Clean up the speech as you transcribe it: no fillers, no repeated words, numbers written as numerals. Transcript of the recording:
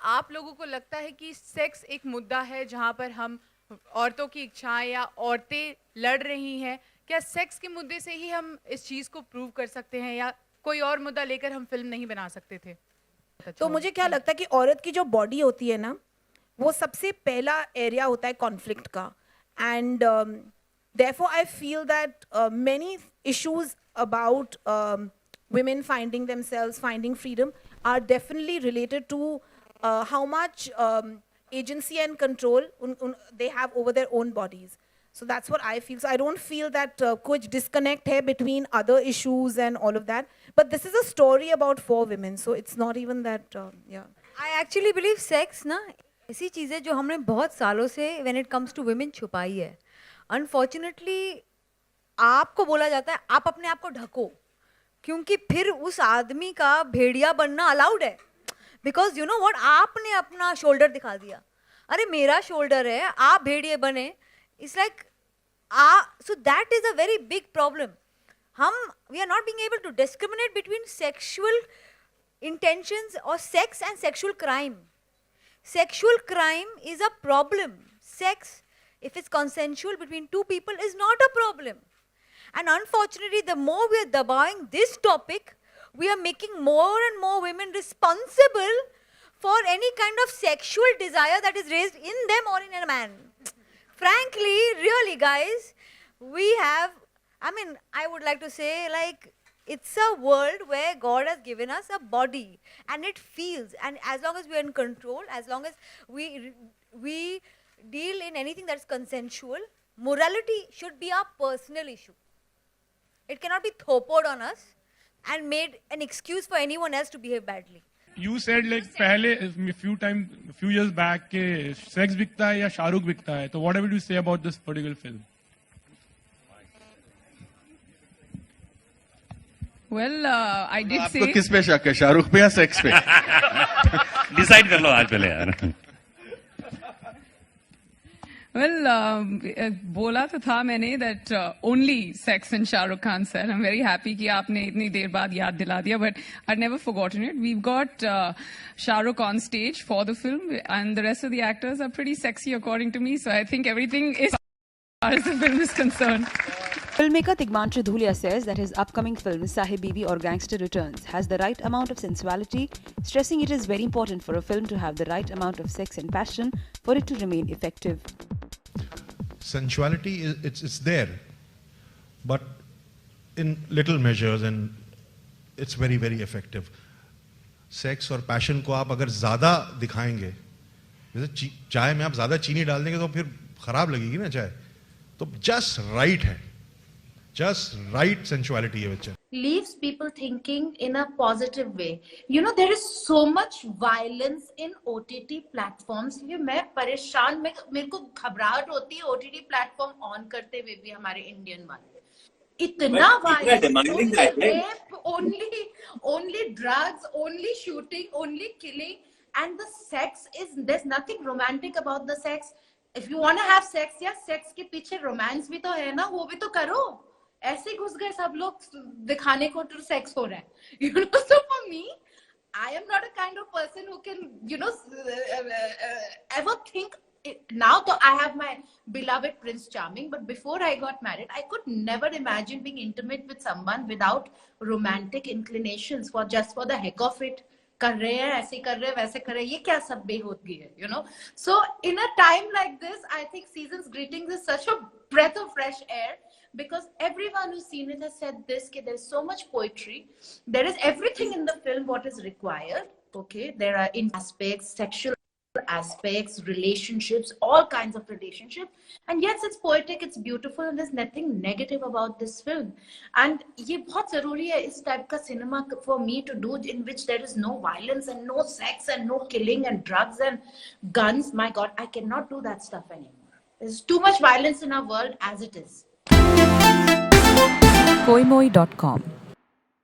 आप लोगों को लगता है कि सेक्स एक मुद्दा है जहाँ पर हम औरतों की इच्छाएं या औरतें लड़ रही हैं? क्या सेक्स के मुद्दे से ही हम इस चीज़ को प्रूव कर सकते हैं, या कोई और मुद्दा लेकर हम फिल्म नहीं बना सकते थे? अच्छा तो होगा, मुझे क्या थैंक लगता है कि औरत की जो बॉडी होती है ना, वो सबसे पहला एरिया होता है कॉन्फ्लिक्ट का. And therefore I feel that many issues about women finding themselves, finding freedom, are definitely related to how much agency and control they have over their own bodies. So that's what I feel. So I don't feel that kuch disconnect hai between other issues and all of that. But this is a story about 4 women, so it's not even that. Yeah. I actually believe sex ना ऐसी चीज़ है जो हमने बहुत सालों से when it comes to women छुपाई है. अनफॉर्चुनेटली आपको बोला जाता है आप अपने आप को ढको, क्योंकि फिर उस आदमी का भेड़िया बनना अलाउड है. बिकॉज यू नो व्हाट, आपने अपना शोल्डर दिखा दिया, अरे मेरा शोल्डर है, आप भेड़िए बने. It's like so that is a very big problem. हम we are not being able to discriminate between sexual intentions or sex and sexual crime. Sexual crime is a problem. Sex, if it's consensual between two people, is not a problem. And unfortunately, the more we are dabawing this topic, we are making more and more women responsible for any kind of sexual desire that is raised in them or in a man. Frankly, really guys, we have, I mean, I would like to say, like, it's a world where God has given us a body and it feels, and as long as we are in control, as long as we deal in anything that's consensual, morality should be our personal issue. It cannot be thopoed on us and made an excuse for anyone else to behave badly. You said like पहले few years back के sex बिकता है या शाहरुख बिकता है, तो what would you say about this particular film? Well, I did आपको say. किस पे शक है, शाहरुख पे या सेक्स पे? डिसाइड कर लो आज पहले यार. Well, बोला तो था मैंने that only sex and Shah Rukh Khan sir. I'm very happy कि आपने इतनी देर बाद याद दिला दिया, but I'd never forgotten it. We've got Shah Rukh on stage for the film, and the rest of the actors are pretty sexy according to me. So I think everything is as far as the film is concerned. Filmmaker Tigmantra Dhulia says that his upcoming film Sahib Bibi or Gangster Returns has the right amount of sensuality, stressing it is very important for a film to have the right amount of sex and passion for it to remain effective. Sensuality it's there, but in little measures, and it's very very effective. Sex और passion को आप अगर ज़्यादा दिखाएंगे, जैसे चाय में आप ज़्यादा चीनी डाल देंगे तो फिर खराब लगेगी ना चाय. तो just right है. Just right sensuality है बच्चा. Leaves people thinking in a positive way. You know, there is so much violence in OTT platforms. ये मैं परेशान, मेरे को घबराहट होती है OTT platform on करते हुए भी हमारे इंडियन वाले. इतना violence, only drugs, only shooting, only killing, and the sex is, there's nothing romantic about the sex. If you want to have sex, yeah, sex के पीछे romance भी तो है ना, वो भी तो करो. ऐसे घुस गए सब लोग दिखाने को तो सेक्स हो रहा है. You know, so for me, I am not a kind of person who can, you know, ever think. Now I have my beloved Prince Charming, but before I got married, I could never imagine being intimate with someone without romantic inclinations, for just for the heck of it. कर रहे हैं, ऐसे कर रहे हैं, वैसे कर रहे हैं, ये क्या सब बेहोदगी है, you know? So in a time like this, I think Season's Greetings is such a breath of fresh air, because everyone who's seen it has said this, that there's so much poetry, there is everything in the film what is required. Okay, there are in aspects, sexual aspects, relationships, all kinds of relationships, and yes, it's poetic, it's beautiful, and there's nothing negative about this film. And ये बहुत जरूरी है इस type का cinema for me to do, in which there is no violence and no sex and no killing and drugs and guns. My God, I cannot do that stuff anymore. There's too much violence in our world as it is. Koimoi.com